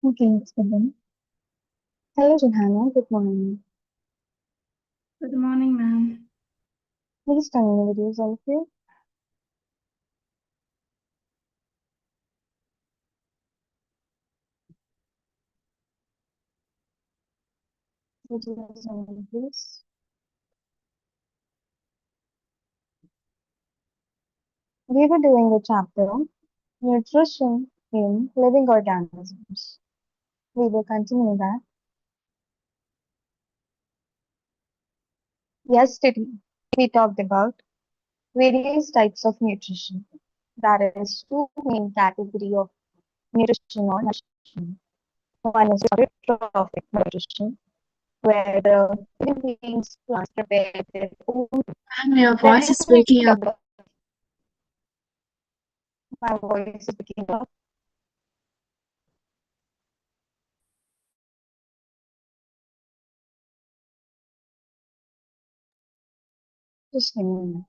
Okay, let's begin. Hello, Johanna. Good morning. Good morning, ma'am. Please tell me the videos of you. Videos only, please. We were doing the chapter Nutrition in Living Organisms. We will continue that. Yesterday, we talked about various types of nutrition. That is two main category of nutrition or nourishment. One is trophic nutrition, where the living beings, plants prepare their own. Ma'am, your Then voice is we breaking up. talked about my voice is picking up. Just give me a minute.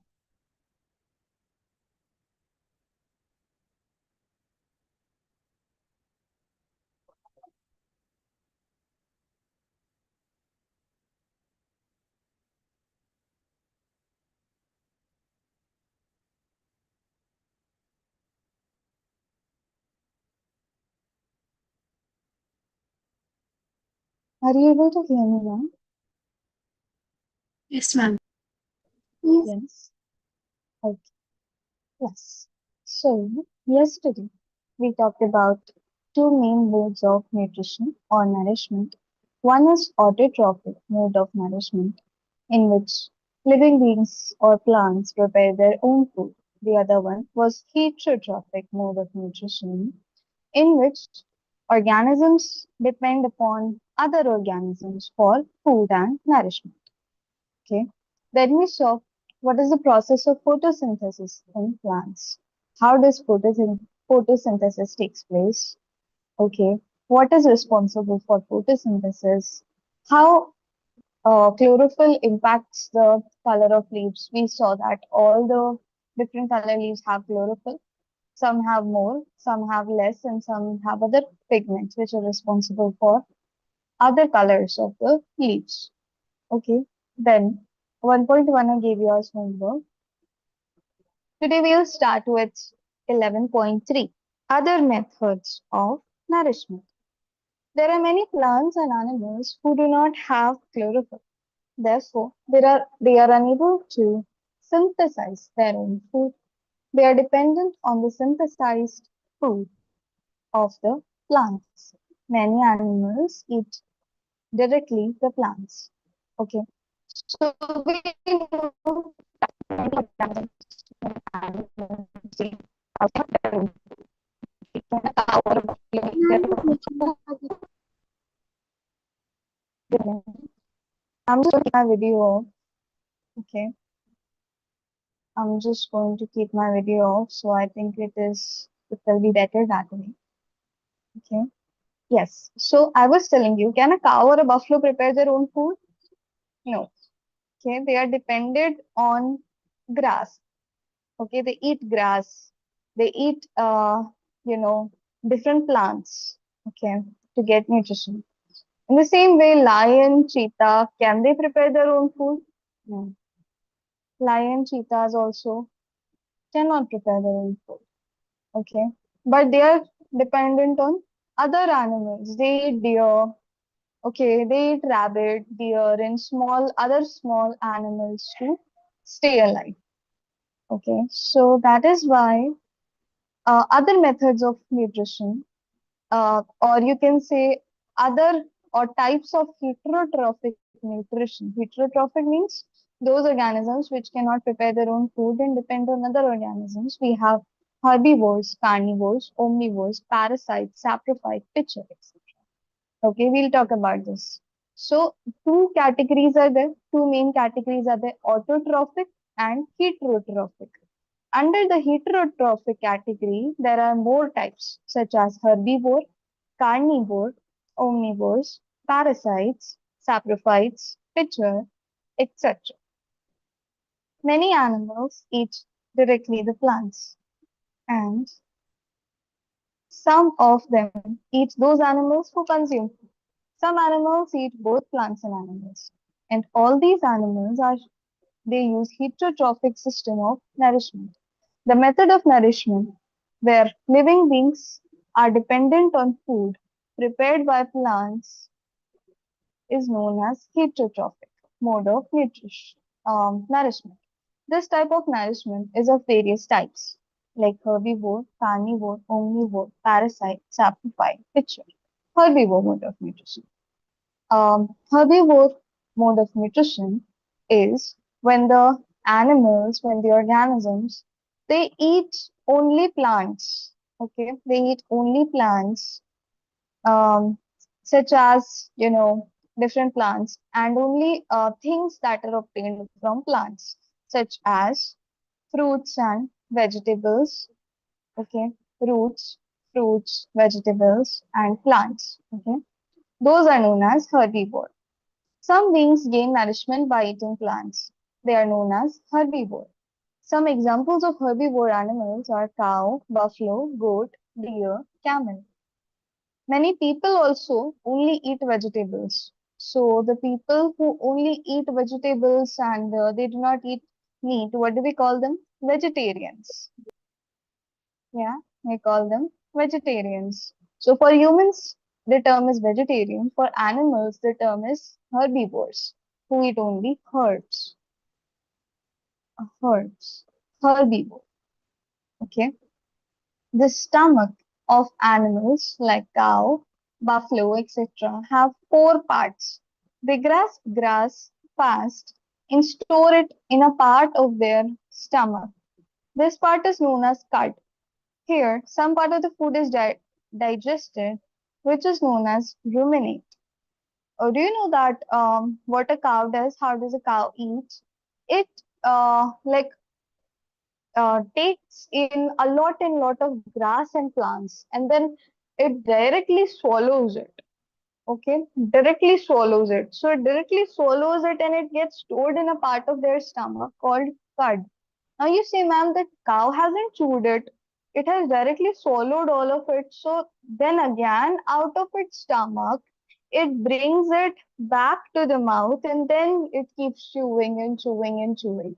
Are you able to hear me now? Yes, ma'am. Yes. Okay. Yes. So, yesterday we talked about two main modes of nutrition or nourishment. One is autotrophic mode of nourishment, in which living beings or plants prepare their own food. The other one was heterotrophic mode of nutrition, in which organisms depend upon other organisms for food and nourishment. Okay. Then we saw what is the process of photosynthesis in plants. How does photosynthesis takes place? Okay. What is responsible for photosynthesis? How chlorophyll impacts the color of leaves. We saw that all the different color leaves have chlorophyll. Some have more, some have less, and some have other pigments which are responsible for other colors of the leaves. Okay. Then 1.1 I gave you as homework. Today we'll start with 11.3. Other methods of nourishment. There are many plants and animals who do not have chlorophyll. Therefore, they are unable to synthesize their own food. They are dependent on the synthesized food of the plants. Many animals eat directly the plants. Okay. So we know I'm just going to keep my video off. Okay. I'm just going to keep my video off. So I think it will be better that way. Okay. Yes. So I was telling you, can a cow or a buffalo prepare their own food? No. Okay. They are dependent on grass. Okay. They eat grass. They eat, you know, different plants. Okay. To get nutrition. In the same way, lion, cheetah, can they prepare their own food? No. Lion, cheetahs also cannot prepare their own food. Okay. But they are dependent on other animals. They eat deer. Okay. They eat rabbit, deer, and other small animals to stay alive. Okay. So that is why other methods of nutrition, or you can say other or types of heterotrophic nutrition. Heterotrophic means those organisms which cannot prepare their own food and depend on other organisms. We have herbivores, carnivores, omnivores, parasites, saprophyte, pitcher, etc. Okay, we'll talk about this. So, two categories are there, two main categories are there, autotrophic and heterotrophic. Under the heterotrophic category, there are more types such as herbivore, carnivore, omnivores, parasites, saprophytes, pitcher, etc. Many animals eat directly the plants, and Some of them eat those animals who consume food. Some animals eat both plants and animals. And all these animals are they use heterotrophic system of nourishment. The method of nourishment where living beings are dependent on food prepared by plants is known as heterotrophic mode of nourishment. This type of nourishment is of various types like herbivore, carnivore, omnivore, parasite, saprophyte, pitcher. Herbivore mode of nutrition. Herbivore mode of nutrition is when when the organisms, they eat only plants. Okay, they eat only plants, um, such as, different plants, and only things that are obtained from plants, such as fruits and vegetables. Okay, roots, fruits, vegetables, and plants. Okay, those are known as herbivore. Some beings gain nourishment by eating plants. They are known as herbivore. Some examples of herbivore animals are cow, buffalo, goat, deer, camel. Many people also only eat vegetables. So the people who only eat vegetables and they do not eat meat, what do we call them? Vegetarians. Yeah, we call them vegetarians. So for humans, the term is vegetarian. For animals, the term is herbivores, who eat only herbs. Herbs. Herbivore. Okay. The stomach of animals like cow, buffalo, etc. have four parts. They grasp grass fast and store it in a part of their stomach. This part is known as cud. Here, some part of the food is digested, which is known as ruminate. Do you know that what a cow does? How does a cow eat? It takes in a lot and lot of grass and plants, and then it directly swallows it. Okay, directly swallows it. So it directly swallows it, and it gets stored in a part of their stomach called cud. Now you say, ma'am, that cow hasn't chewed it. It has directly swallowed all of it. So then again, out of its stomach, it brings it back to the mouth, and then it keeps chewing and chewing and chewing.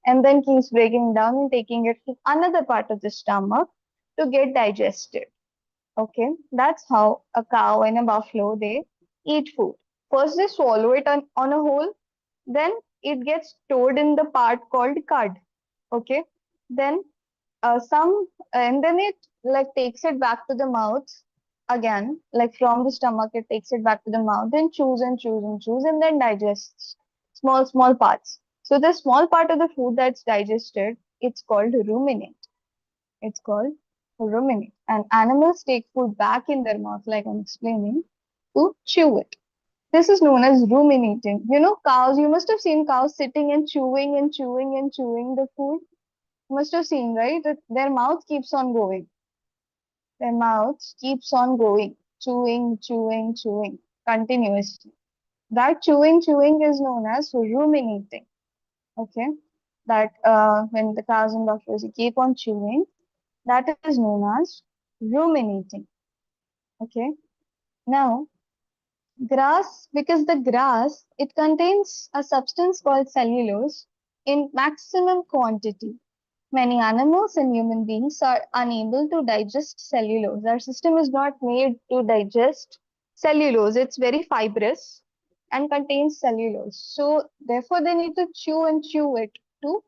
And then keeps breaking down and taking it to another part of the stomach to get digested. Okay, that's how a cow and a buffalo, they eat food. First they swallow it on a whole, then it gets stored in the part called cud. Okay, then some and then it like takes it back to the mouth again, like from the stomach it takes it back to the mouth, then chews and chews and chews, and then digests small parts. So the small part of the food that's digested, it's called ruminate. It's called ruminate. And animals take food back in their mouth, like I'm explaining, to chew it. This is known as ruminating. You know, cows, you must have seen cows sitting and chewing and chewing and chewing the food. You must have seen, right? That their mouth keeps on going. Their mouth keeps on going, chewing, chewing, chewing continuously. That chewing is known as ruminating. Okay. That when the cows and buffaloes keep on chewing, that is known as ruminating. Okay. Now, grass, because the grass, it contains a substance called cellulose in maximum quantity. Many animals and human beings are unable to digest cellulose. Our system is not made to digest cellulose. It's very fibrous and contains cellulose. So, therefore, they need to chew and chew it to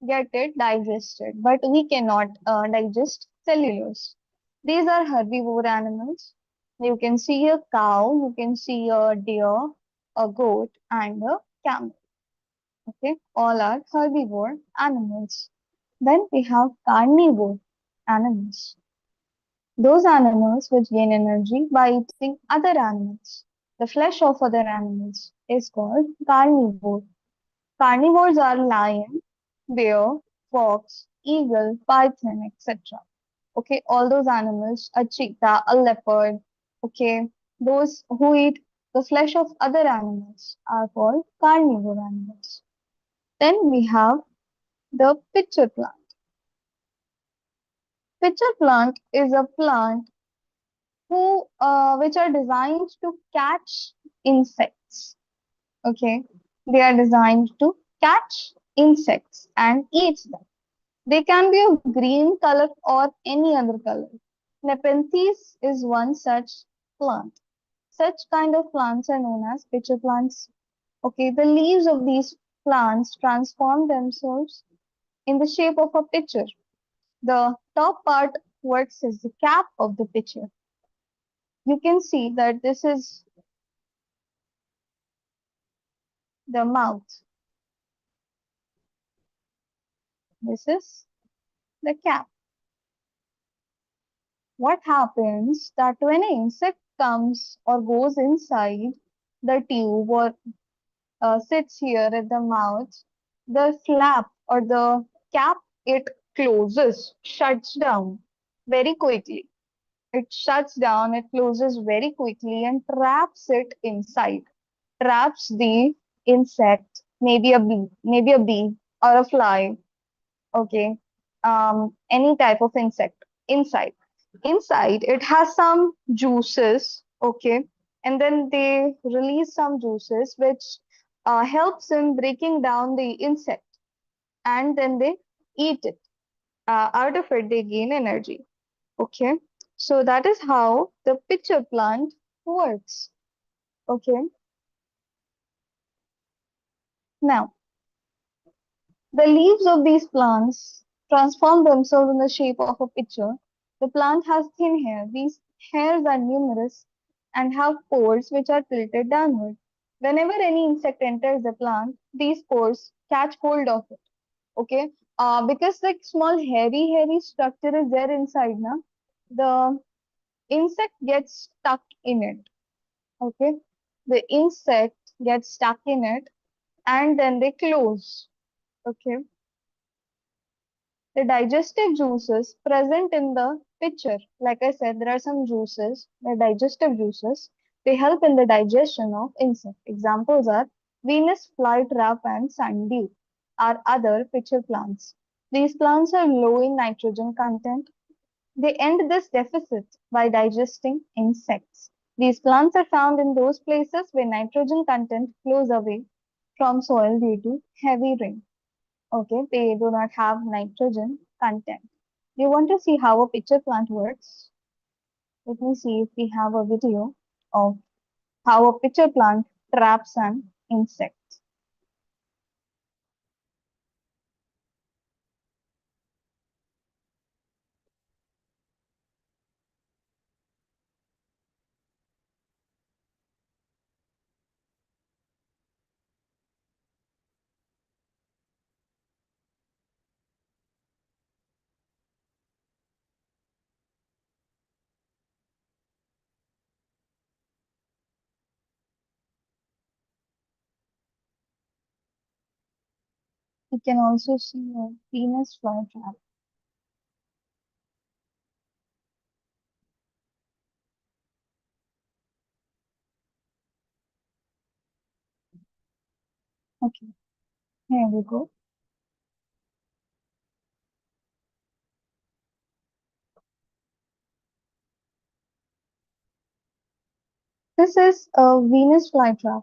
get it digested. But we cannot digest cellulose. These are herbivore animals. You can see a cow, you can see a deer, a goat, and a camel. Okay, all are herbivore animals. Then we have carnivore animals. Those animals which gain energy by eating other animals. The flesh of other animals is called carnivore. Carnivores are lion, bear, fox, eagle, python, etc. Okay, all those animals, a cheetah, a leopard. Okay, those who eat the flesh of other animals are called carnivore animals. Then we have the pitcher plant. Pitcher plant is a plant which are designed to catch insects. Okay, they are designed to catch insects and eat them. They can be of green color or any other color. Nepenthes is one such plant. Such kind of plants are known as pitcher plants. Okay, the leaves of these plants transform themselves in the shape of a pitcher. The top part works as the cap of the pitcher. You can see that this is the mouth. This is the cap. What happens that when an insect comes or goes inside the tube or sits here at the mouth, the flap or the cap, it closes, shuts down very quickly. It shuts down, it closes very quickly and traps it inside, traps the insect, maybe a bee or a fly, okay, any type of insect inside. Inside, it has some juices, okay, and then they release some juices which helps in breaking down the insect, and then they eat it. Out of it, they gain energy, okay. So that is how the pitcher plant works, okay. Now, the leaves of these plants transform themselves in the shape of a pitcher. The plant has thin hair. These hairs are numerous and have pores which are tilted downward. Whenever any insect enters the plant, these pores catch hold of it. Okay, because the small hairy structure is there inside, now the insect gets stuck in it. Okay, the insect gets stuck in it, and then they close. Okay, the digestive juices present in the pitcher, like I said, there are some juices, the digestive juices, they help in the digestion of insect. Examples are Venus flytrap and sundew are other pitcher plants. These plants are low in nitrogen content. They end this deficit by digesting insects. These plants are found in those places where nitrogen content flows away from soil due to heavy rain. Okay, they do not have nitrogen content. You want to see how a pitcher plant works? Let me see if we have a video of how a pitcher plant traps an insect. You can also see a Venus flytrap. Okay, here we go. This is a Venus flytrap.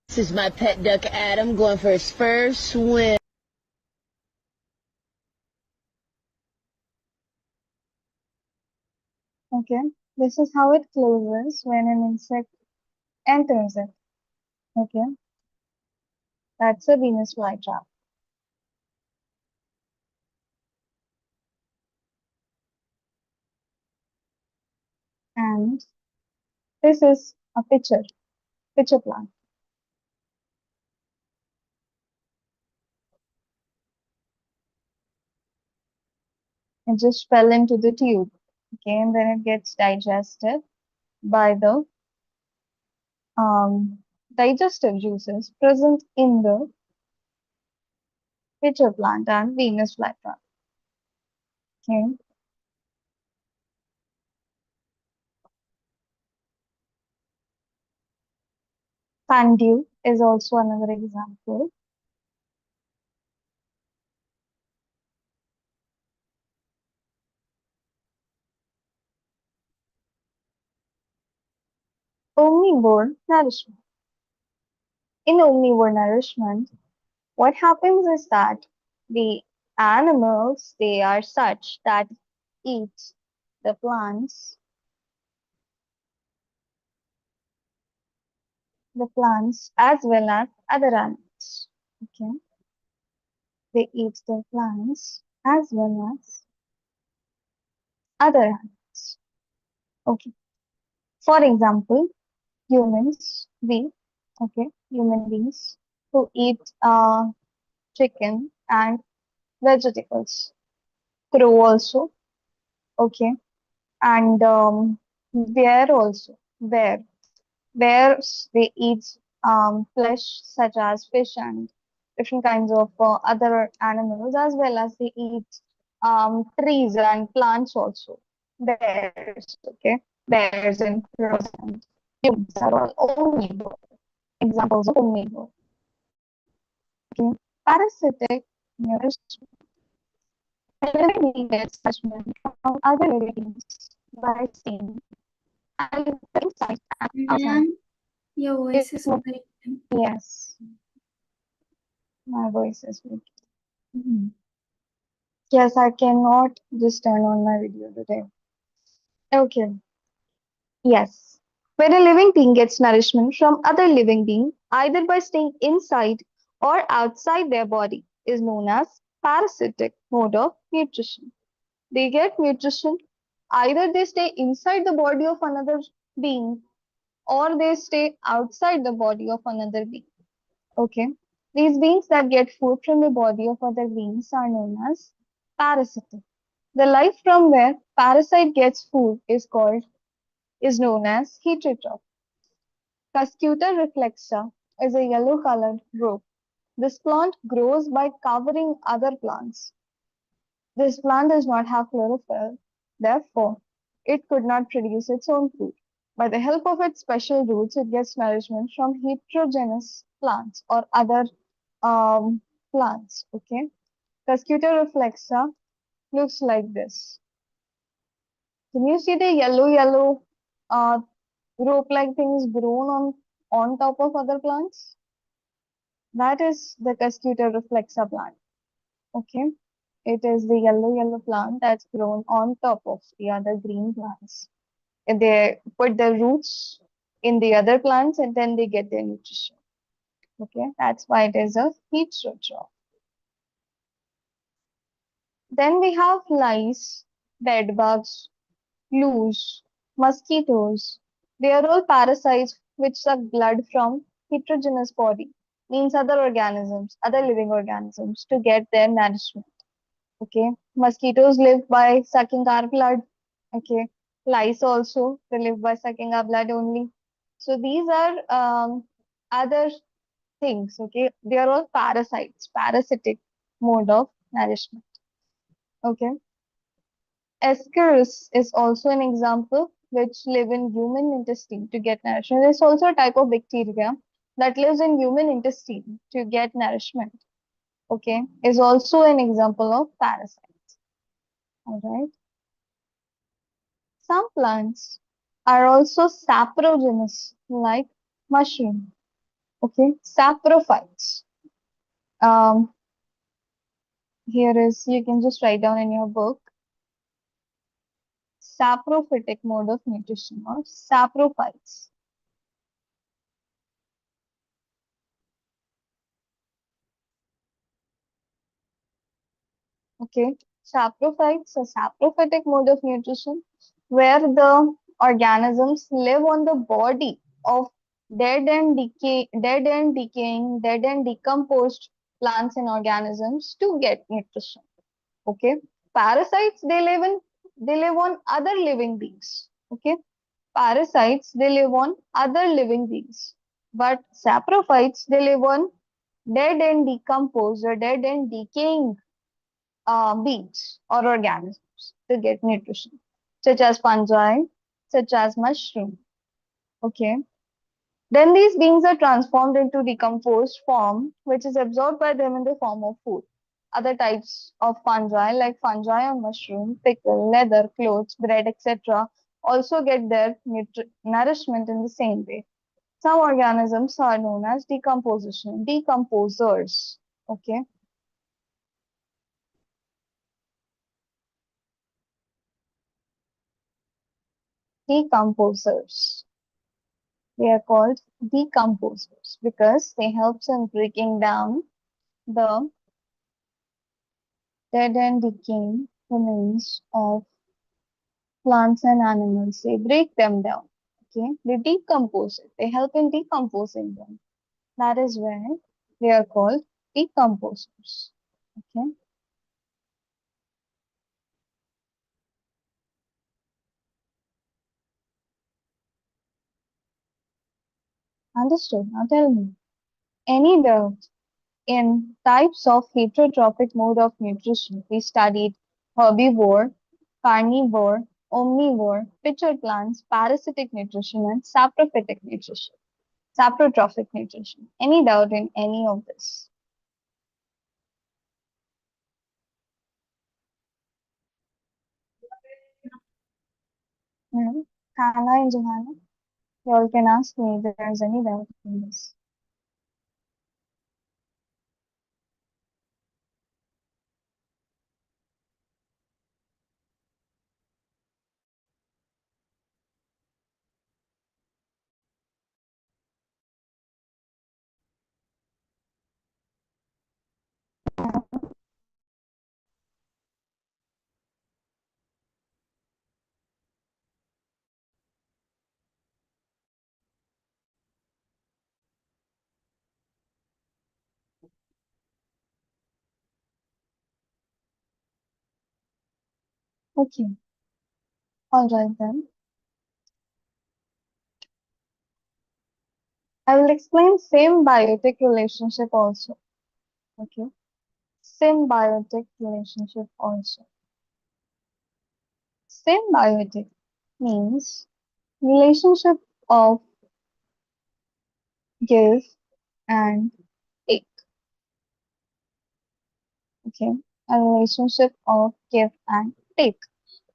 This is my pet duck Adam going for his first swim. Okay, this is how it closes when an insect enters it. Okay, that's a Venus flytrap. And this is a pitcher plant. It just fell into the tube. Okay, and then it gets digested by the digestive juices present in the pitcher plant and Venus flytrap. Okay, Pandew is also another example. omnivore nourishment. In omnivore nourishment, what happens is that the animals, they are such that eat the plants as well as other animals. Okay, they eat the plants as well as other animals. Okay, for example, humans, human beings who eat chicken and vegetables. Crow also, okay, and bear also. Bears, they eat flesh such as fish and different kinds of other animals, as well as they eat trees and plants also. Bears, okay, bears and crows and humans are all omnivore, examples of omnivore. Okay, parasitic nourishment. A living being gets nourishment from other living beings by staying and inside and outside. Ma'am, your voice is breaking. Yes, my voice is weak. Mhm. Yes, I cannot just turn on my video today. Okay. Yes. When a living being gets nourishment from other living being, either by staying inside or outside their body, is known as parasitic mode of nutrition. They get nutrition either they stay inside the body of another being or they stay outside the body of another being. Okay. These beings that get food from the body of other beings are known as parasitic. The life from where parasite gets food is known as heterotroph. Cuscuta reflexa is a yellow-colored rope. This plant grows by covering other plants. This plant does not have chlorophyll, therefore, it could not produce its own food. By the help of its special roots, it gets nourishment from heterogeneous plants or other um, plants. Okay, Cuscuta reflexa looks like this. Can you see the yellow uh, rope-like things grown on top of other plants? That is the Cuscuta reflexa plant. Okay, it is the yellow plant that's grown on top of the other green plants. And they put their roots in the other plants and then they get their nutrition. Okay, that's why it is a heterotroph. Then we have lice, bedbugs, fleas, mosquitoes. They are all parasites which suck blood from heterogeneous body, means other living organisms to get their nourishment. Okay, mosquitoes live by sucking our blood. Okay, lice also, they live by sucking our blood only. So these are other things. Okay, they are all parasites, parasitic mode of nourishment. Okay. Ascaris is also an example which live in human intestine to get nourishment. There's also a type of bacteria that lives in human intestine to get nourishment. Okay, is also an example of parasites. All right. Some plants are also saprogenous, like mushroom. Okay, saprophytes. Um, Here is you can just write down in your book saprophytic mode of nutrition or saprophytes. Okay, saprophytes, a saprophytic mode of nutrition where the organisms live on the body of dead and decomposed plants and organisms to get nutrition. Okay, parasites they live on other living beings. Okay, parasites they live on other living beings, but saprophytes they live on dead and decomposed or dead and decaying beings or organisms to get nutrition, such as fungi, such as mushroom. Okay. Then these beings are transformed into decomposed form, which is absorbed by them in the form of food. Other types of fungi, like fungi on mushroom, pickle, leather, clothes, bread, etc., also get their nourishment in the same way. Some organisms are known as decomposers. Okay, decomposers. They are called decomposers because they help in breaking down the dead and decaying remains of plants and animals. They break them down. Okay, they decompose it. They help in decomposing them. That is why they are called decomposers. Okay, understood. Now tell me, any doubt in types of heterotrophic mode of nutrition? We studied herbivore, carnivore, omnivore, pitcher plants, parasitic nutrition, and saprophytic nutrition. Saprotrophic nutrition. Any doubt in any of this? Hmm? Hannah and Johanna, you all can ask me if there is any doubt in this. Okay, all right then. I will explain symbiotic relationship also. Okay, symbiotic relationship also. Symbiotic means relationship of give and take. Okay, a relationship of give and take.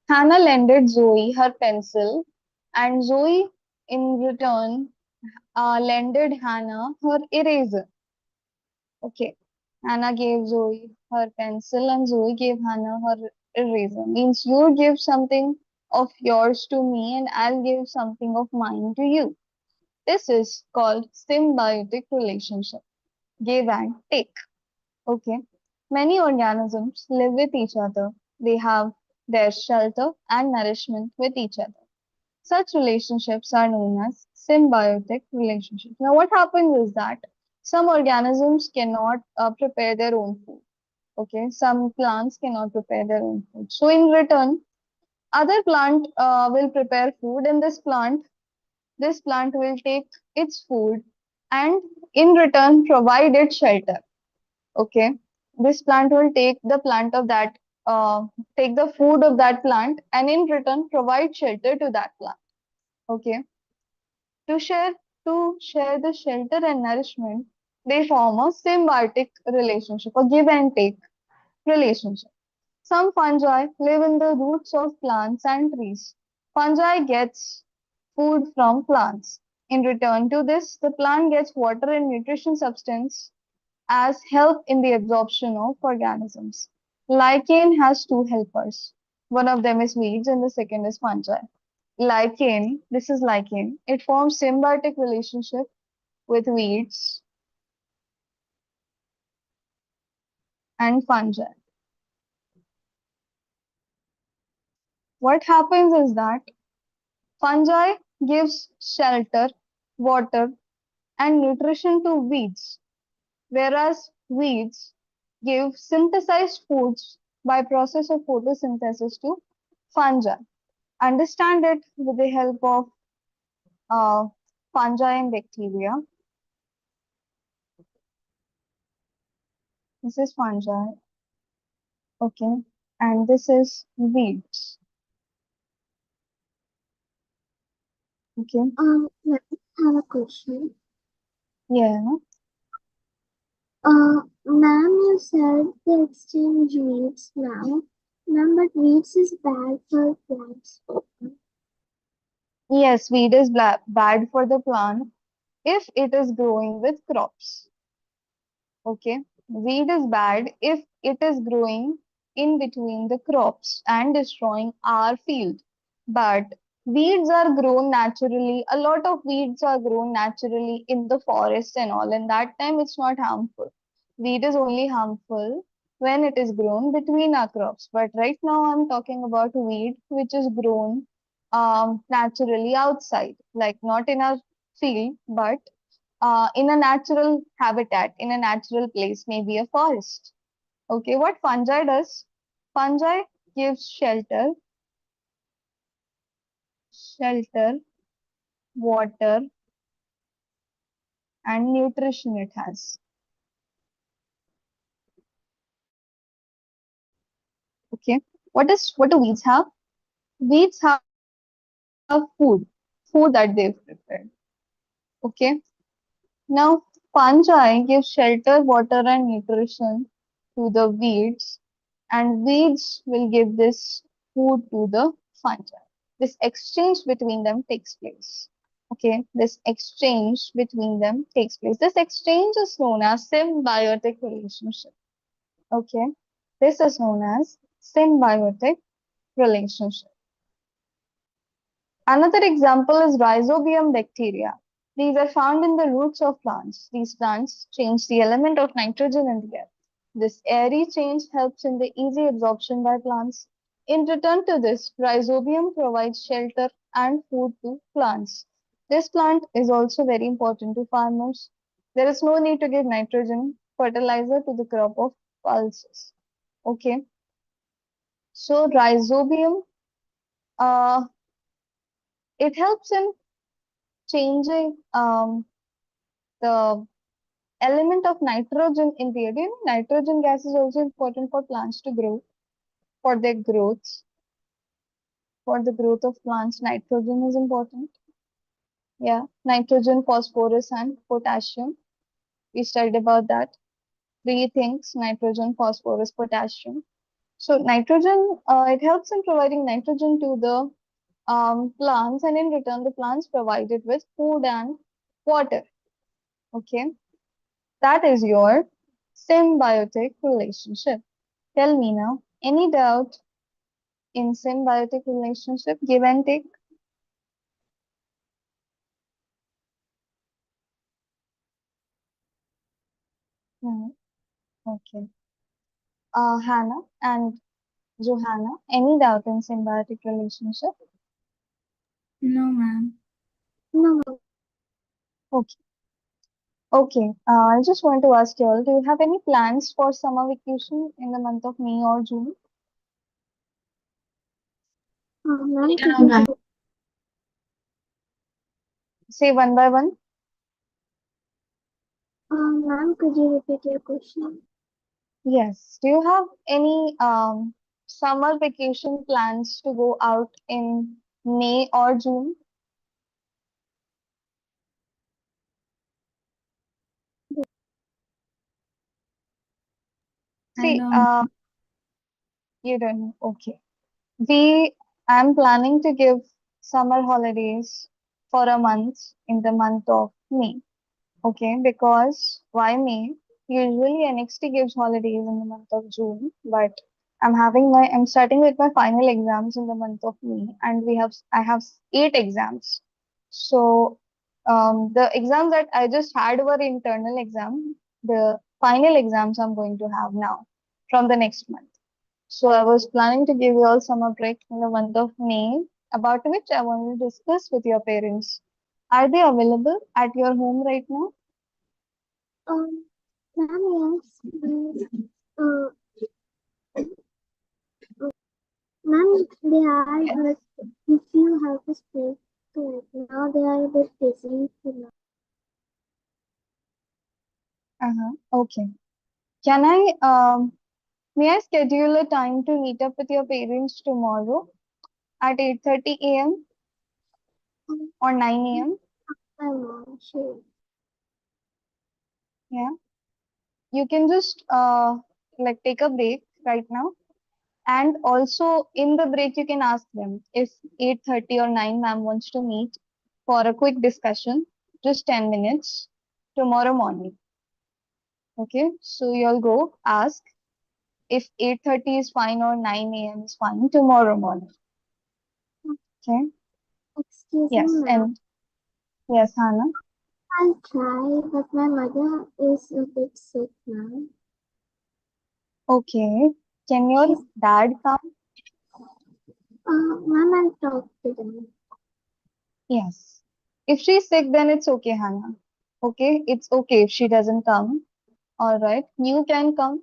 Hannah lended Zoe her pencil, and Zoe in return lended Hannah her eraser. Okay, Hannah gave Zoe her pencil, and Zoe gave Hannah her eraser. Means you give something of yours to me, and I'll give something of mine to you. This is called symbiotic relationship. Give and take. Okay. Many organisms live with each other. They have their shelter and nourishment with each other. Such relationships are known as symbiotic relationships. Now, what happens is that some organisms cannot prepare their own food. Okay, some plants cannot prepare their own food. So, in return, other plant will prepare food, and this plant will take its food and in return provide it shelter. Okay, this plant will take the plant of that take the food of that plant and in return provide shelter to that plant. Okay, to share the shelter and nourishment, they form a symbiotic relationship, a give and take relationship. Some fungi live in the roots of plants and trees. Fungi gets food from plants. In return to this, the plant gets water and nutrition substance as help in the absorption of organisms. Lichen has two helpers. One of them is weeds and the second is fungi. Lichen, this is lichen. It forms symbiotic relationship with weeds and fungi. What happens is that fungi gives shelter, water and nutrition to weeds, whereas weeds give synthesized foods by process of photosynthesis to fungi. Understand it with the help of uh, fungi and bacteria. This is fungi, okay, and this is weeds, okay. Let me have a question. Yeah, Ma'am, you said they exchange weeds now. Ma'am, but weeds is bad for plants. Yes, weed is bad for the plant if it is growing with crops. Okay, weed is bad if it is growing in between the crops and destroying our field. But weeds are grown naturally. A lot of weeds are grown naturally in the forest and all, and that time it's not harmful. Weed is only harmful when it is grown between our crops. But right now I'm talking about weed which is grown naturally outside, like not in our field, but in a natural habitat, in a natural place, maybe a forest. Okay, what fungi does? Fungi gives shelter, water, and nutrition it has. Okay, what do weeds have? Weeds have food that they've prepared. Okay, now fungi give shelter, water, and nutrition to the weeds, and weeds will give this food to the fungi. This exchange between them takes place. Okay, this exchange between them takes place. This exchange is known as symbiotic relationship. Okay, this is known as symbiotic relationship. Another example is Rhizobium bacteria. These are found in the roots of plants. These plants change the element of nitrogen in the air. This airy change helps in the easy absorption by plants. In return to this, Rhizobium provides shelter and food to plants. This plant is also very important to farmers. There is no need to give nitrogen fertilizer to the crop of pulses. Okay, so Rhizobium, uh, it helps in changing the element of nitrogen in the air. Do you know nitrogen gas is also important for plants to grow, for their growth. For the growth of plants, nitrogen is important. Yeah, nitrogen, phosphorus, and potassium. We studied about that. Three things: nitrogen, phosphorus, potassium. So nitrogen, it helps in providing nitrogen to the plants, and in return, the plants provide it with food and water. Okay, that is your symbiotic relationship. Tell me now, any doubt in symbiotic relationship, give and take? Hmm. Okay. Hannah and Johanna, any doubt in symbiotic relationship? No, ma'am. No, Okay. Okay. I just want to ask you all, do you have any plans for summer vacation in the month of May or June? ma'am, could No, you ma'am. Say one by one. ma'am, could you repeat your question? Yes. Do you have any summer vacation plans to go out in May or June? I See, know. you don't know. Okay. We I'm planning to give summer holidays for a month in the month of May. Okay, because why May? Usually NXT gives holidays in the month of June, but I'm starting with my final exams in the month of May, and I have 8 exams. So the exams that I just had were internal exam. The final exams I'm going to have now from the next month. So I was planning to give you all summer break in the month of May, about which I want to discuss with your parents. Are they available at your home right now? Um, ma'am, yes. Uh, ma'am, they are, Yes. but if you have to speak to it now, they are a bit busy for now. Uh-huh. Okay. Can may I schedule a time to meet up with your parents tomorrow at 8:30 a.m. Um, or 9 a.m.? I'm not sure. Yeah. You can just like take a break right now And also in the break, you can ask them if 8:30 or 9 ma'am wants to meet for a quick discussion, just 10 minutes tomorrow morning. Okay, so you'll go ask if 8:30 is fine or 9 a.m. is fine tomorrow morning. Okay, Excuse me, yes, ma'am. and yes, Hannah. I'll try, but my mother is a bit sick now. Okay, can your She's, dad come? ma'am, I'll talk to them. Yes. If she's sick, then it's okay, Hannah. Okay, it's okay if she doesn't come. All right, you can come.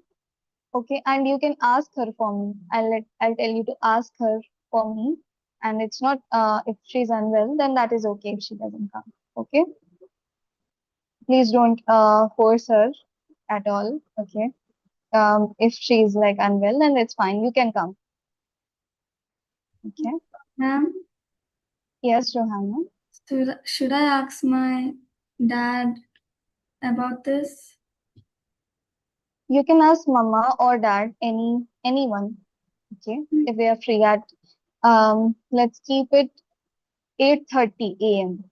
Okay, and you can ask her for me. I'll tell you to ask her for me. And it's not if she's unwell, then that is okay if she doesn't come. Okay, please don't force her at all. Okay, if she's like unwell, then it's fine. You can come. Okay. Ma'am, Yes, Johanna. should I ask my dad about this? You can ask mama or dad, anyone. Okay, if they are free at let's keep it 8:30 a.m.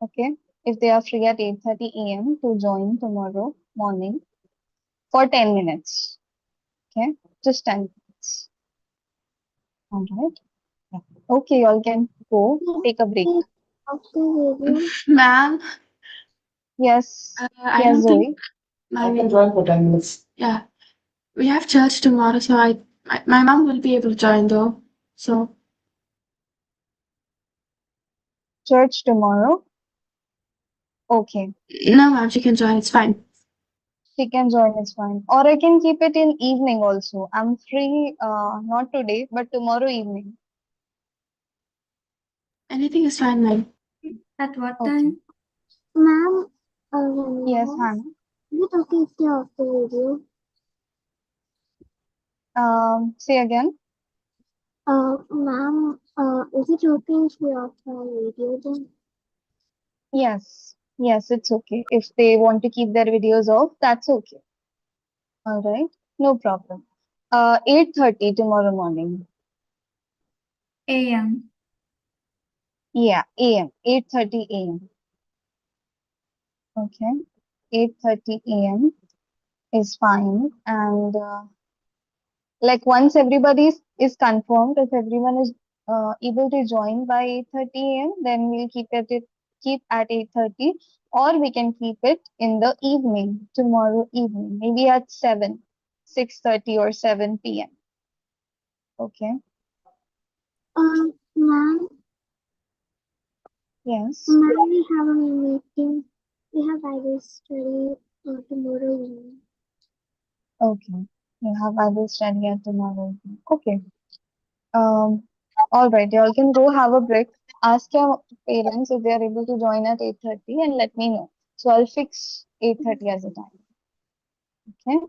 Okay, if they are free at 8:30 a.m. to join tomorrow morning for 10 minutes. Okay, just 10 minutes. All right. Yeah. Okay, y'all can go take a break. Please talk to video. Ma'am, Yes, I yes, don't think Zoe. my I can join for 10 minutes. Yeah, we have church tomorrow, so my mom will be able to join though. So Church tomorrow. Okay, no, ma'am, she can join. It's fine. she can join, it's fine. Or I can keep it in evening also. I'm free, not today, but tomorrow evening. Anything is fine, ma'am. At what Okay. time? Ma'am, Yes, Ramesh, Hannah. is it okay if they off the video? Say again. Ma'am, is it okay if we off our video then? Yes, yes, it's okay. If they want to keep their videos off, that's okay. All right, no problem. 8:30 tomorrow morning. AM. Yeah, AM. 8:30 AM. Okay, 8:30 AM is fine. And like once everybody is confirmed, if everyone is able to join by 8:30 AM, then we'll keep at 8:30, or we can keep it in the evening, tomorrow evening, maybe at 7, 6:30 or 7 p.m. Okay. Ma'am, Yes. ma'am, we have a meeting. We have Bible study tomorrow evening. Okay. You have Bible study at tomorrow evening. Okay. All right. You all can go have a break. Ask your parents if they are able to join at 8:30 and let me know. So I'll fix 8:30 as a time. Okay.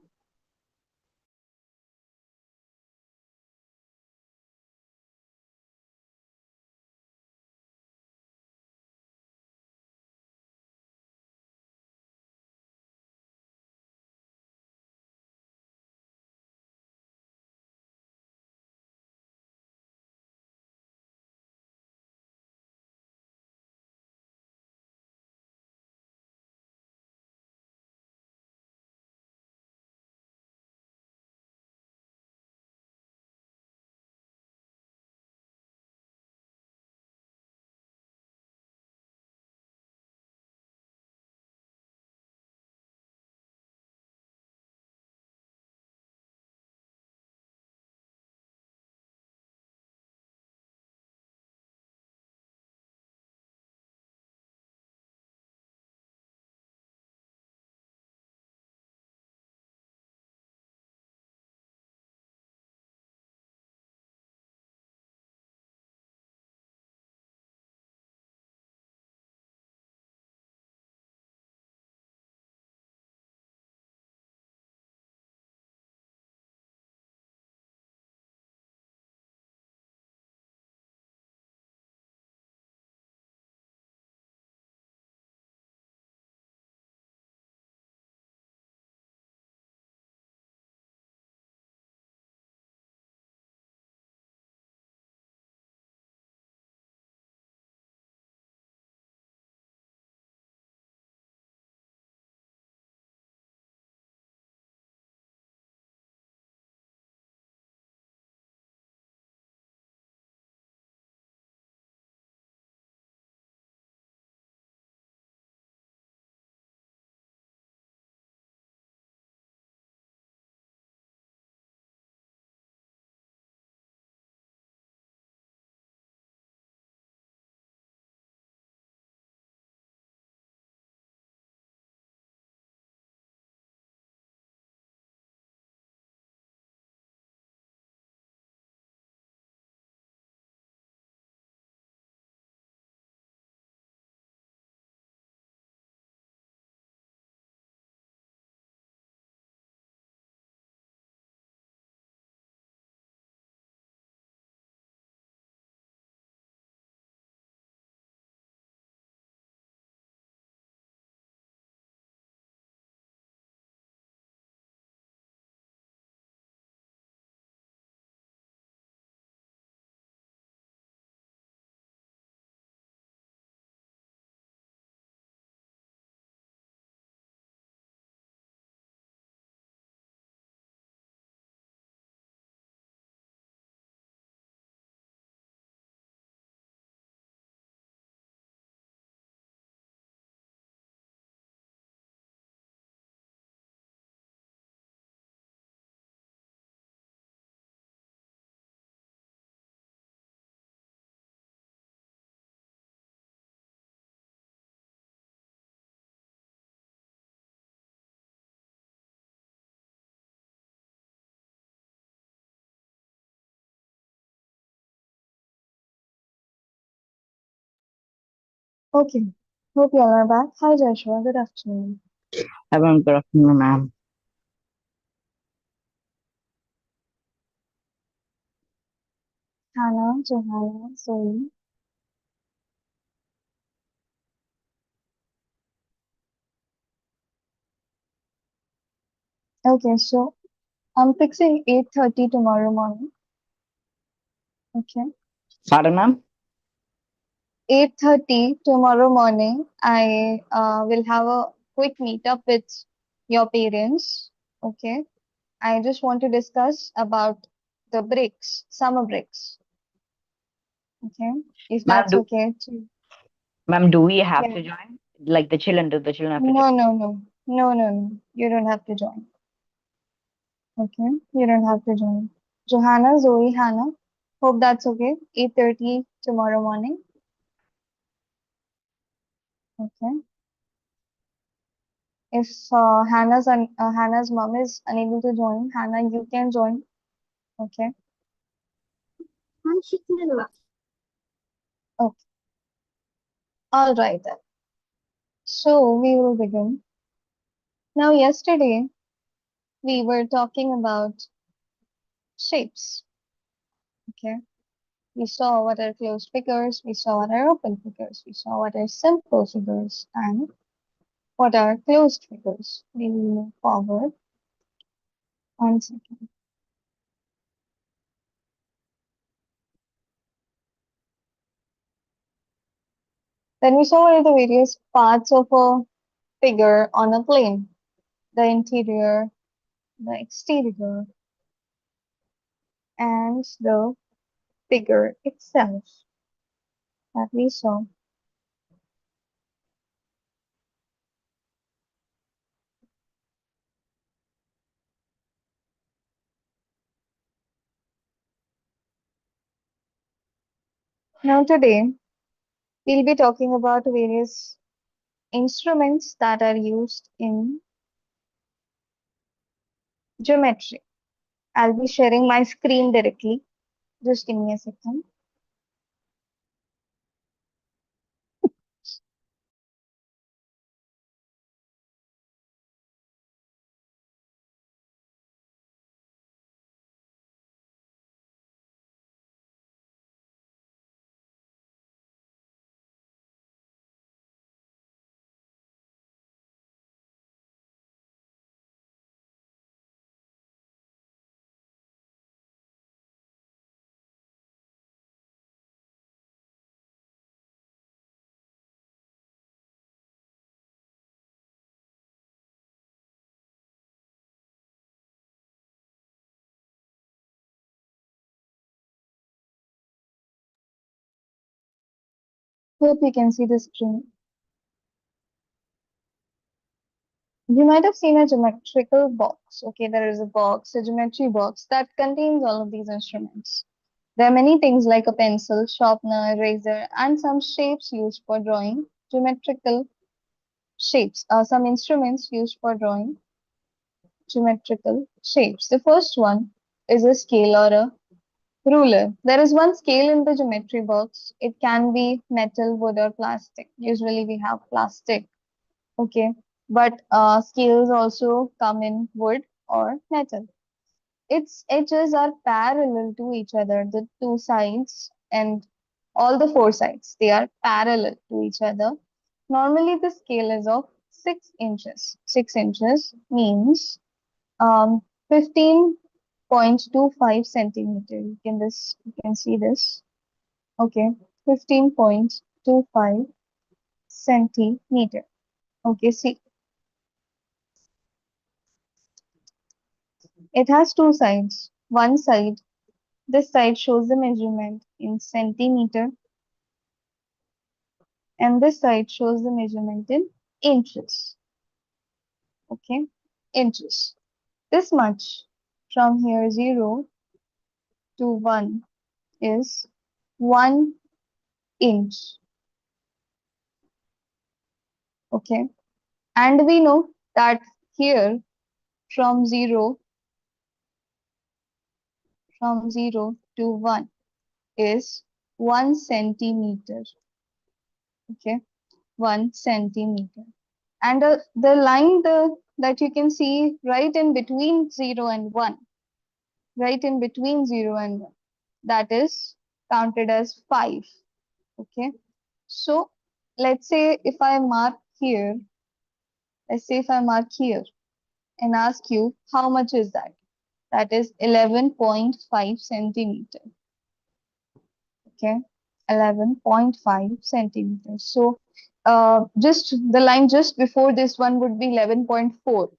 Okay. Hope you all are back. Hi, Joshua. Good afternoon. Everyone, good afternoon, ma'am. Hannah, Johanna, Zoe. Okay, so I'm fixing 8:30 tomorrow morning. Okay. Pardon, ma'am? 8:30 tomorrow morning, I will have a quick meetup with your parents. Okay. I just want to discuss about the breaks, summer breaks. Okay. If Ma'am, that's okay. do we have Yeah. to join? Like the children, do the children have to No, join? no, no. No, no, no. You don't have to join. Okay. You don't have to join. Johanna, Zoe, Hannah. Hope that's okay. 8:30 tomorrow morning. Okay. If Hannah's mom is unable to join, Hannah, you can join. Okay. And she can Okay. All right then. So we will begin. Now, yesterday we were talking about shapes. Okay. We saw what are closed figures, we saw what are open figures, we saw what are simple figures, and what are closed figures. We will move forward. 1 second. Then we saw what are the various parts of a figure on a plane. The interior, the exterior, and the figure itself that we saw. Now today, we'll be talking about various instruments that are used in geometry. I'll be sharing my screen directly. Just give me a second. Hope you can see the screen. You might have seen a geometrical box. Okay, there is a box, a geometry box that contains all of these instruments. There are many things like a pencil, sharpener, eraser, and some shapes used for drawing. Geometrical shapes are some instruments used for drawing geometrical shapes. The first one is a scale or a ruler. There is one scale in the geometry box. It can be metal, wood, or plastic. Usually we have plastic. Okay, but scales also come in wood or metal. Its edges are parallel to each other, the two sides and all the four sides. They are parallel to each other. Normally, the scale is of 6 inches. 6 inches means 15.25 centimeter. You can see this. Okay, 15.25 centimeter. Okay, see, it has two sides. One side, this side shows the measurement in centimeter, and this side shows the measurement in inches. Okay, inches. This much from here 0 to 1 is 1 inch. Okay, and we know that here from 0 to 1 is 1 centimeter. Okay, 1 centimeter. And the line that you can see right in between 0 and 1, right in between 0 and 1, that is counted as 5. Okay. So let's say if I mark here, let's say if I mark here and ask you how much is that? That is 11.5 centimeter. Okay, 11.5 centimeters. So just the line just before this one would be 11.4.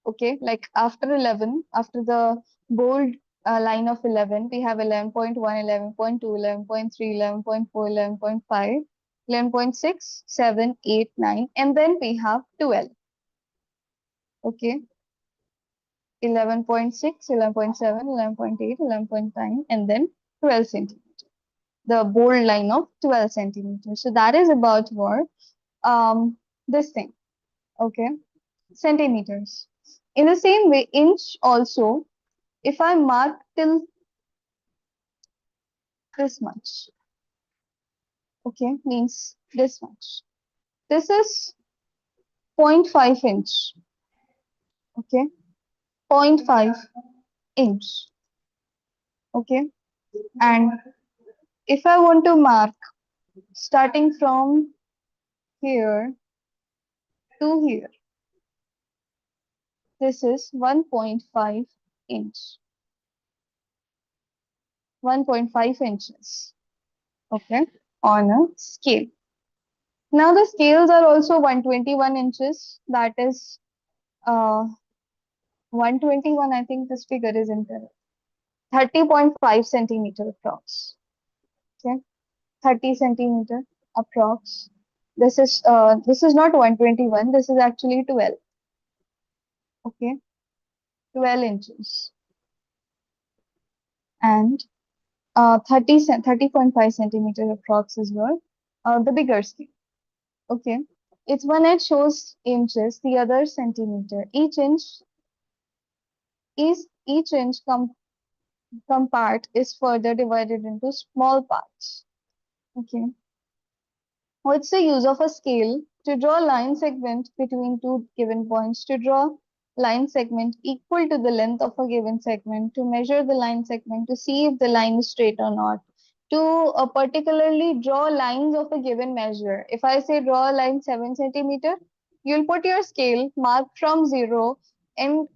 Okay, like after 11, after the bold line of 11, we have 11.1, 11.2, 11.3, 11.4, 11.5, 11.6, 7, 8, 9, and then we have 12. Okay, 11.6, 11.7, 11.8, 11.9, and then 12 centimeters. The bold line of 12 centimeters. So that is about for this thing. Okay, centimeters. In the same way, inch also, if I mark till this much, okay, means this much. This is 0.5 inch. Okay, 0.5 inch. Okay, and if I want to mark starting from here to here, this is 1.5 inch. 1.5 inches. Okay, on a scale. Now the scales are also 121 inches. That is 121. I think this figure is incorrect. 30.5 centimeter approx. Okay, 30 centimeter approx. This is not 121. This is actually 12. Okay, 12 inches and 30.5 centimeter approx is your the bigger scale. Okay, it's one edge shows inches, the other centimeter. Each inch part is further divided into small parts. Okay, what's the use of a scale? To draw line segment between two given points, to draw line segment equal to the length of a given segment, to measure the line segment, to see if the line is straight or not, to particularly draw lines of a given measure. If I say draw a line 7 centimeter, you'll put your scale, mark from 0 and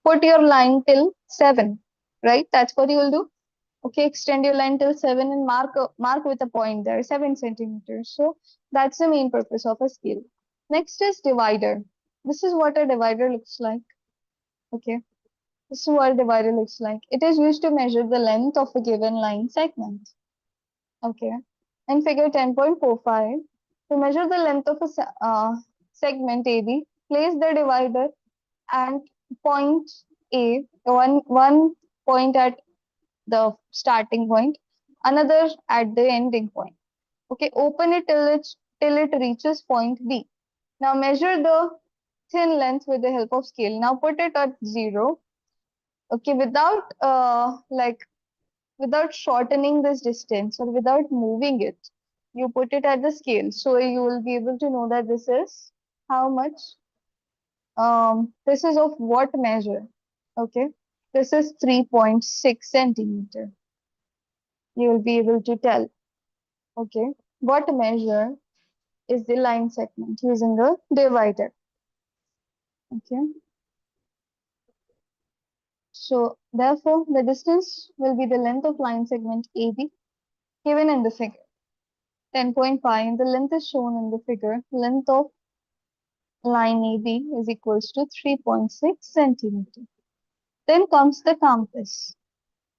put your line till 7, right? That's what you will do. Okay, extend your line till 7 and mark with a point there, 7 centimeters. So that's the main purpose of a scale. Next is divider. This is what a divider looks like. Okay, this is what a divider looks like. It is used to measure the length of a given line segment. Okay, in figure 10.45, to measure the length of a segment AB, place the divider at point A, one point at the starting point, another at the ending point. Okay, open it till it reaches point B. Now measure the thin length with the help of scale. Now put it at 0. Okay, without shortening this distance or without moving it, you put it at the scale. So you will be able to know that this is how much. This is of what measure? Okay, this is 3.6 centimeter. You will be able to tell. Okay, what measure is the line segment using a divider. Okay, so therefore the distance will be the length of line segment AB given in the figure. 10.5, the length is shown in the figure. Length of line AB is equals to 3.6 centimeter. Then comes the compass.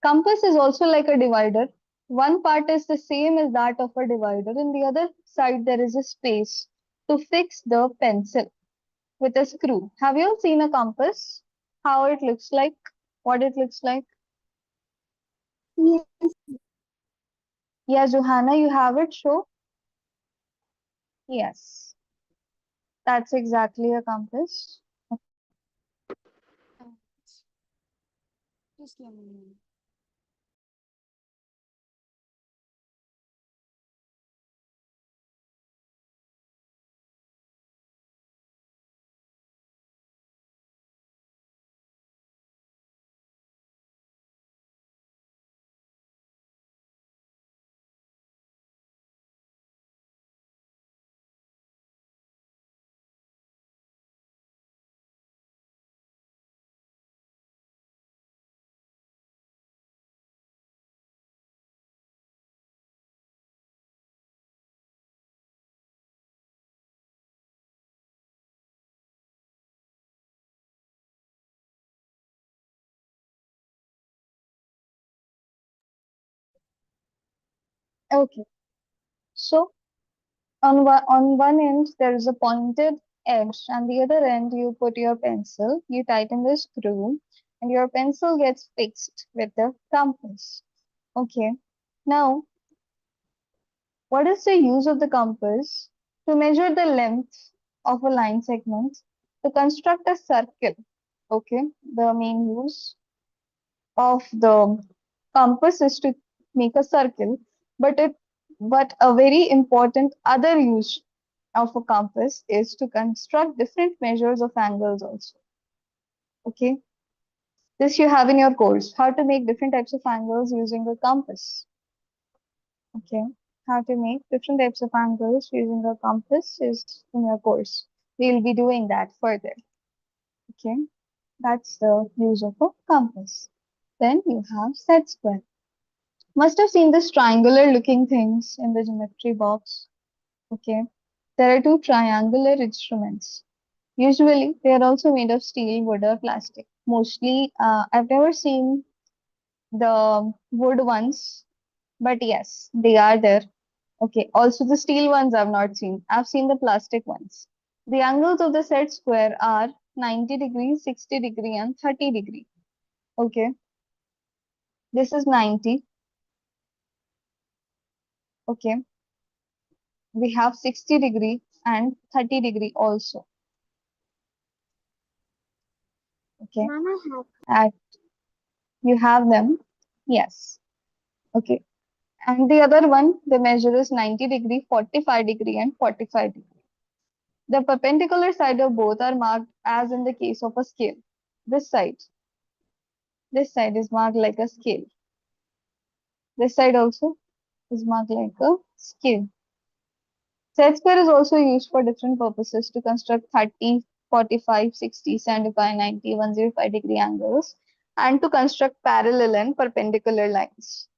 Compass is also like a divider. One part is the same as that of a divider. In the other side, there is a space to fix the pencil with a screw. Have you all seen a compass? How it looks like? What it looks like? Yes. Yeah, Johanna, you have it, show? Yes, that's exactly a compass. Just let me know. Okay. So on one end there is a pointed edge, and the other end you put your pencil, you tighten the screw, and your pencil gets fixed with the compass. Okay. Now, what is the use of the compass? To measure the length of a line segment, to construct a circle. Okay. The main use of the compass is to make a circle, but a very important other use of a compass is to construct different measures of angles also. Okay, this you have in your course, how to make different types of angles using a compass. Okay, how to make different types of angles using a compass is in your course. We'll be doing that further. Okay, that's the use of a compass. Then you have set square. Must have seen this triangular looking things in the geometry box. Okay, there are two triangular instruments. Usually, they are also made of steel, wood, or plastic. Mostly, I've never seen the wood ones, but yes, they are there. Okay, also the steel ones I've not seen. I've seen the plastic ones. The angles of the set square are 90 degrees, 60 degree, and 30 degree. Okay, this is 90. Okay, we have 60 degree and 30 degree also. Okay, Mama have at you have them. Yes. Okay. And the other one, the measure is 90 degree, 45 degree, and 45 degree. The perpendicular side of both are marked as in the case of a scale. This side, this side is marked like a scale. This side also is marked like a scale. Set square is also used for different purposes to construct 30, 45, 60, 75, 90, 105 degree angles, and to construct parallel and perpendicular lines.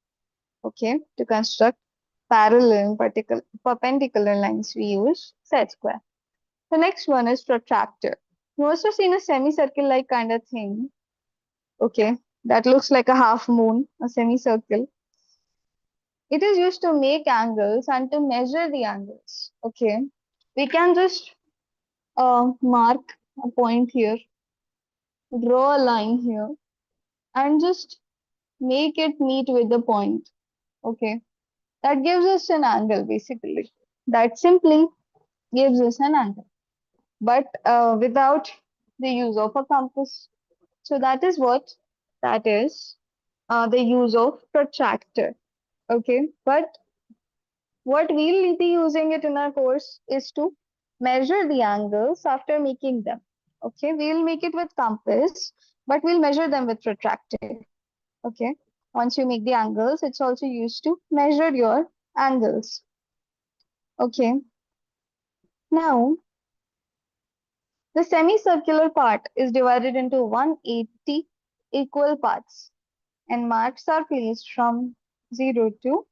Okay, to construct parallel and perpendicular lines, we use set square. The next one is protractor. You must have seen a semicircle like kind of thing. Okay, that looks like a half moon, a semicircle. It is used to make angles and to measure the angles. Okay, we can just mark a point here, draw a line here, and just make it meet with the point. Okay, that gives us an angle basically. That simply gives us an angle, but without the use of a compass. So that is the use of protractor. Okay, but what we'll be using it in our course is to measure the angles after making them. Okay, we'll make it with compass, but we'll measure them with protractor. Okay, once you make the angles, it's also used to measure your angles. Okay, now the semicircular part is divided into 180 equal parts, and marks are placed from 0 to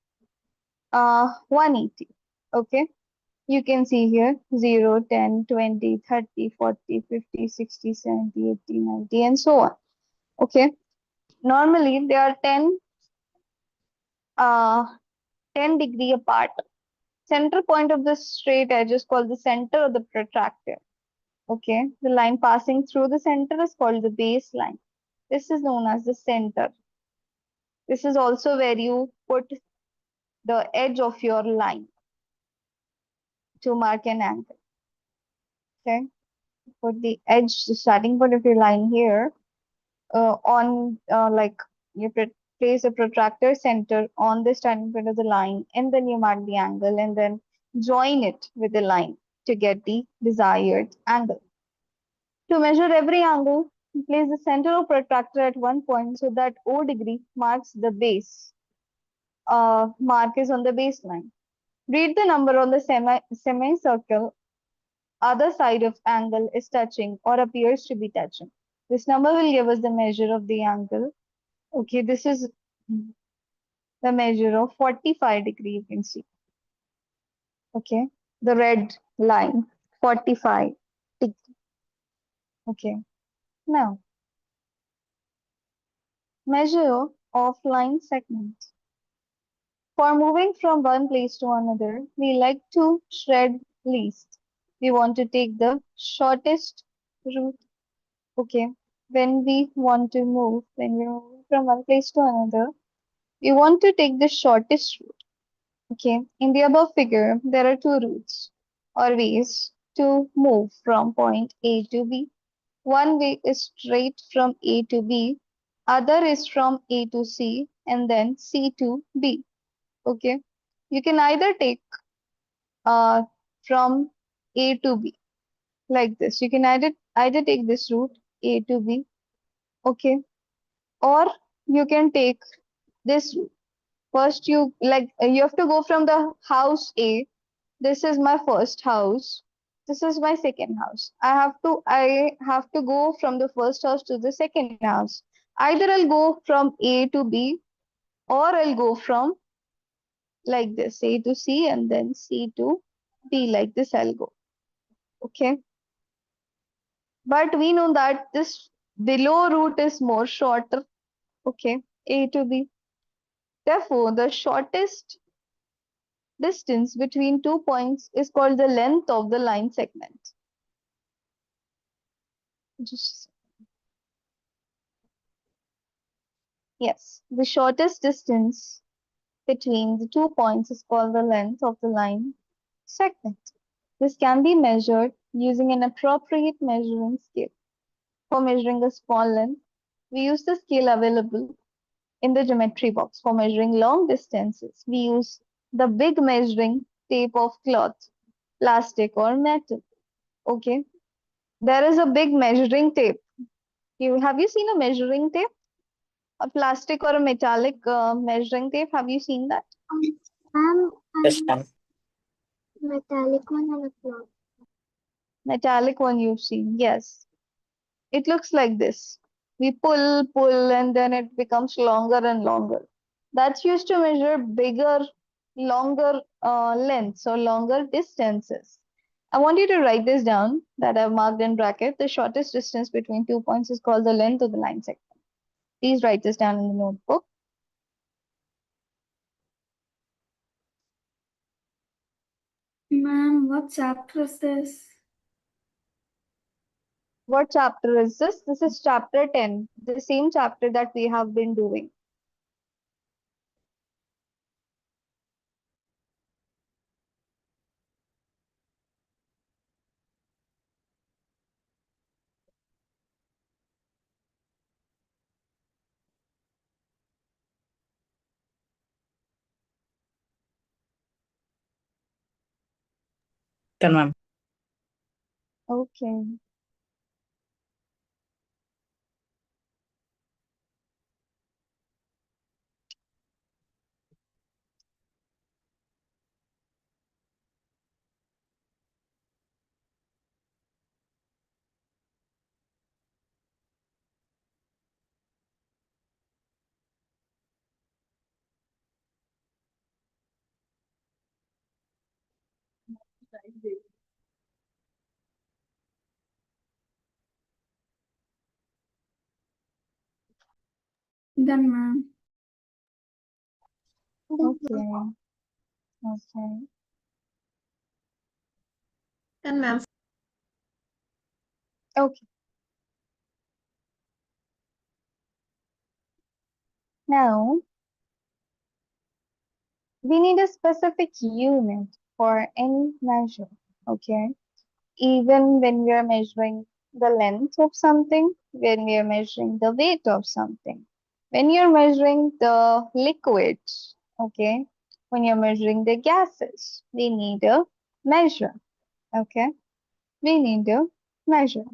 180. Okay, you can see here 0, 10, 20, 30, 40, 50, 60, 70, 80, 90, and so on. Okay, normally they are 10 degree apart. Center point of the straight edge is called the center of the protractor. Okay, the line passing through the center is called the baseline. This is known as the center. This is also where you put the edge of your line to mark an angle. Okay, put the edge, the starting point of your line here on like you place a protractor center on the starting point of the line, and then you mark the angle and then join it with the line to get the desired angle. To measure every angle, place the center of protractor at one point so that O degree marks the base. Mark is on the baseline. Read the number on the semicircle other side of angle is touching or appears to be touching. This number will give us the measure of the angle. Okay, this is the measure of 45 degree, you can see. Okay, the red line, 45 degree. Okay, now measure of line segment. For moving from one place to another, we like to shred least. We want to take the shortest route. Okay. When we want to move, when we're moving from one place to another, we want to take the shortest route. Okay. In the above figure, there are two routes or ways to move from point A to B. One way is straight from A to B, other is from A to C, and then C to B. Okay. You can either take from A to B like this. You can either take this route A to B, okay, or you can take this route. First, you have to go from the house A. This is my first house. This is my second house. I have to go from the first house to the second house. Either I'll go from A to B, or I'll go from like this, A to C, and then C to D, like this I'll go. Okay. But we know that this below route is more shorter. Okay. A to B. Therefore, the shortest distance between 2 points is called the length of the line segment. Just yes, the shortest distance between the 2 points is called the length of the line segment. This can be measured using an appropriate measuring scale. For measuring a small length, we use the scale available in the geometry box. For measuring long distances, we use the big measuring tape of cloth, plastic, or metal. Okay, there is a big measuring tape. Have you seen a measuring tape? A plastic or a metallic measuring tape? Have you seen that? Yes, ma'am. Metallic one and a cloth. Metallic one you've seen, yes. It looks like this. We pull, and then it becomes longer and longer. That's used to measure bigger, longer lengths or longer distances. I want you to write this down that I've marked in bracket. The shortest distance between 2 points is called the length of the line segment. Please write this down in the notebook. Ma'am, what chapter is this? What chapter is this? This is chapter 10, the same chapter that we have been doing. Done, ma'am. Okay. Done, ma'am. Okay. Okay. Done, ma'am. Okay. Now, we need a specific unit for any measure. Okay. Even when we are measuring the length of something, when we are measuring the weight of something, when you're measuring the liquids, okay, when you're measuring the gases, we need a measure. Okay. We need a measure.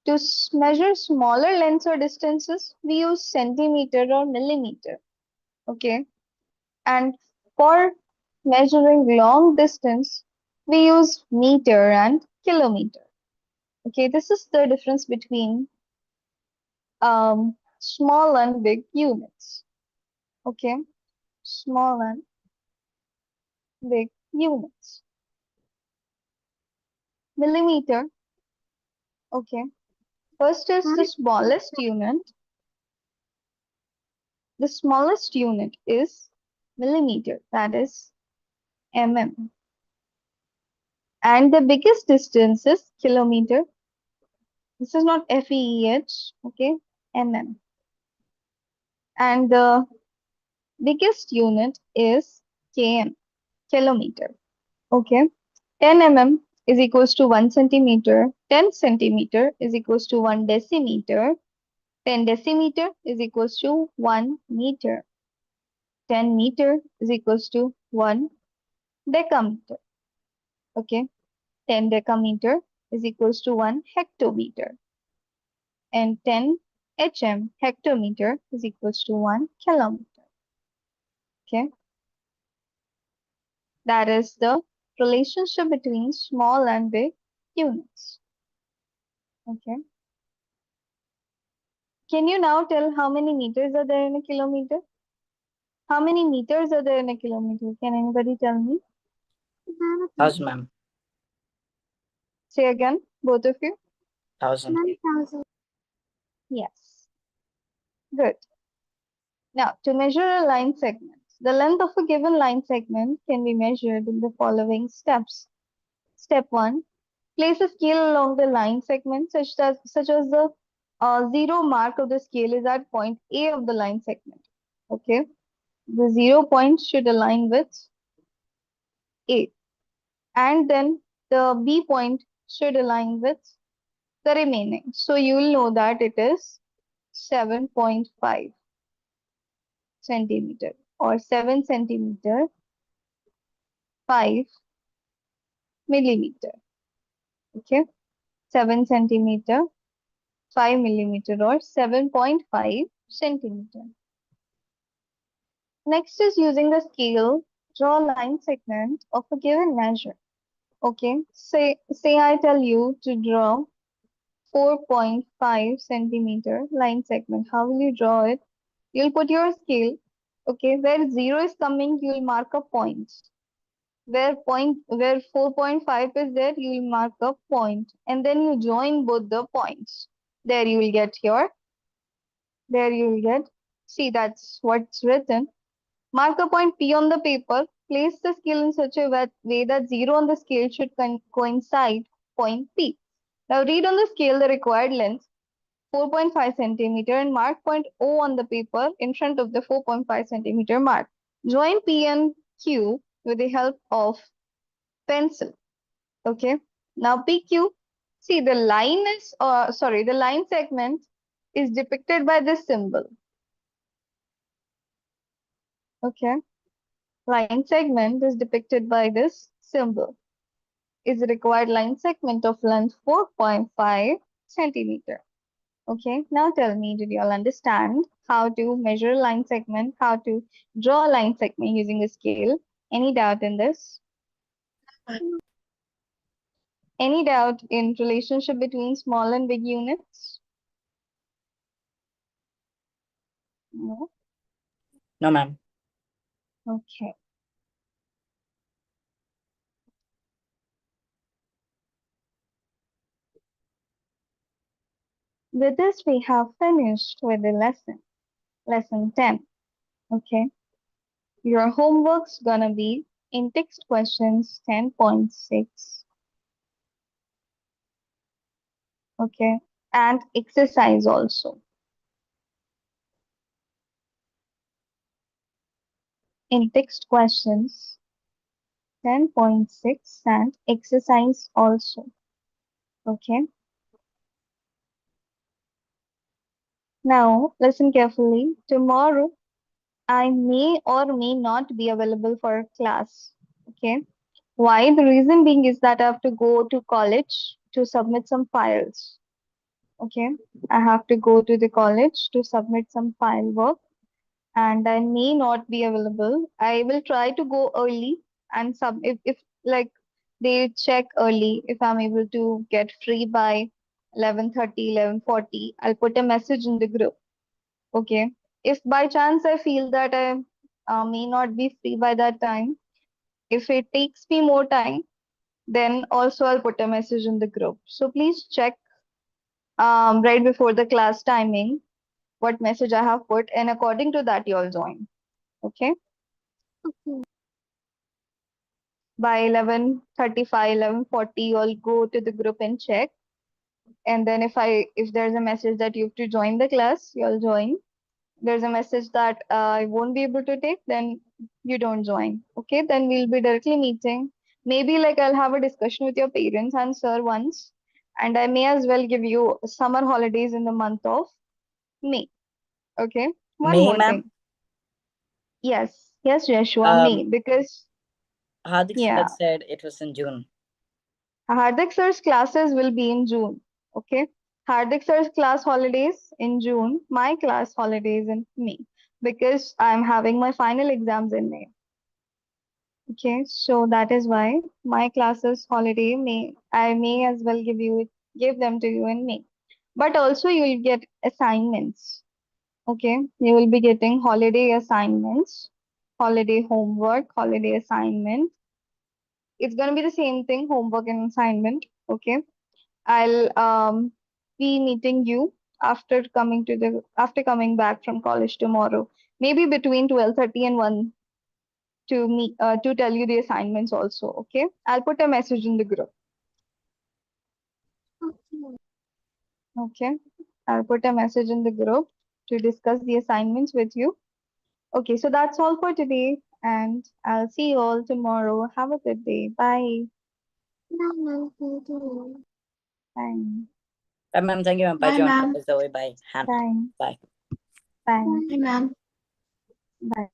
To measure smaller lengths or distances, we use centimeter or millimeter. Okay. And for measuring long distance, we use meter and kilometer. Okay, this is the difference between small and big units. Okay, small and big units. Millimeter. Okay, first is the smallest unit. The smallest unit is millimeter, that is mm. And the biggest distance is kilometer. This is not FEH, okay, mm. And the biggest unit is km, kilometer, okay. 10 mm is equals to 1 centimeter, 10 centimeter is equals to 1 decimeter, 10 decimeter is equals to 1 meter, 10 meter is equals to 1 decameter, okay. 10 decameter is equals to 1 hectometer, and 10 hectometer is equals to 1 kilometer, okay. That is the relationship between small and big units, okay. Can you now tell how many meters are there in a kilometer? How many meters are there in a kilometer? Can anybody tell me? Ma'am, 1000, ma'am. Say again, both of you. 1000. 1,000. Yes. Good. Now, to measure a line segment, the length of a given line segment can be measured in the following steps. Step 1. Place a scale along the line segment such as the zero mark of the scale is at point A of the line segment. Okay. The 0 point should align with A. And then the B point should align with the remaining. So you will know that it is 7.5 centimeter or 7 centimeter 5 millimeter. Okay, 7 centimeter 5 millimeter or 7.5 centimeter. Next is using the scale, draw a line segment of a given measure. Okay, say I tell you to draw 4.5 centimeter line segment. How will you draw it? You'll put your scale. Okay, where 0 is coming, you'll mark a point. Where 4.5 is there, you will mark a point, and then you join both the points. There you will get see, that's what's written. Mark a point P on the paper. Place the scale in such a way that 0 on the scale should coincide point P. Now read on the scale the required length, 4.5 centimeter, and mark point O on the paper in front of the 4.5 centimeter mark. Join P and Q with the help of pencil. Okay. Now PQ, see the line is, the line segment is depicted by this symbol. Okay. Line segment is depicted by this symbol. Is the required line segment of length 4.5 centimeter. Okay. Now tell me, did you all understand how to measure a line segment, how to draw a line segment using a scale? Any doubt in this? Any doubt in relationship between small and big units? No. No, ma'am. Okay. With this, we have finished with the lesson 10. Okay. Your homework's gonna be in text questions 10.6. Okay. And exercise also. In text questions 10.6 and exercise also. Okay. Now, listen carefully. Tomorrow, I may or may not be available for class. Okay. Why? The reason being is that I have to go to college to submit some files. Okay. I have to go to the college to submit some file work, and I may not be available. I will try to go early and if like they check early if I'm able to get free by 11:30, 11:40, I'll put a message in the group. Okay. If by chance I feel that I may not be free by that time, if it takes me more time, then also I'll put a message in the group. So please check right before the class timing what message I have put, and according to that, you all join. Okay. Okay. By 11:35, 11:40, you'll go to the group and check. And then if there's a message that you have to join the class, you'll join. There's a message that I won't be able to take, then you don't join. Okay, then we'll be directly meeting. Maybe like I'll have a discussion with your parents and sir once, and I may as well give you summer holidays in the month of May. Okay, one May, more ma'am? thing. Yes, Joshua, May, Um, because Hardik yeah, said it was in June. Hardik sir's classes will be in June. Okay. Hardik sir's class holidays in June, my class holidays in May, because I'm having my final exams in May. Okay, so that is why my classes holiday I may as well give them to you in May. But also you'll get assignments. Okay, you will be getting holiday assignments, holiday homework, holiday assignment. It's gonna be the same thing, homework and assignment. Okay. I'll be meeting you after coming back from college tomorrow. Maybe between 12:30 and 1 to tell you the assignments also. Okay. I'll put a message in the group. Okay. Okay. I'll put a message in the group to discuss the assignments with you. Okay, so that's all for today, and I'll see you all tomorrow. Have a good day. Bye. Bye, ma'am. Thank you. Bye. Bye, ma'am. Thank you, ma'am. Bye, Bye, John. ma'am. Bye, Zoe. Bye, Hannah. Bye. Bye. Bye. Bye, ma'am. Bye.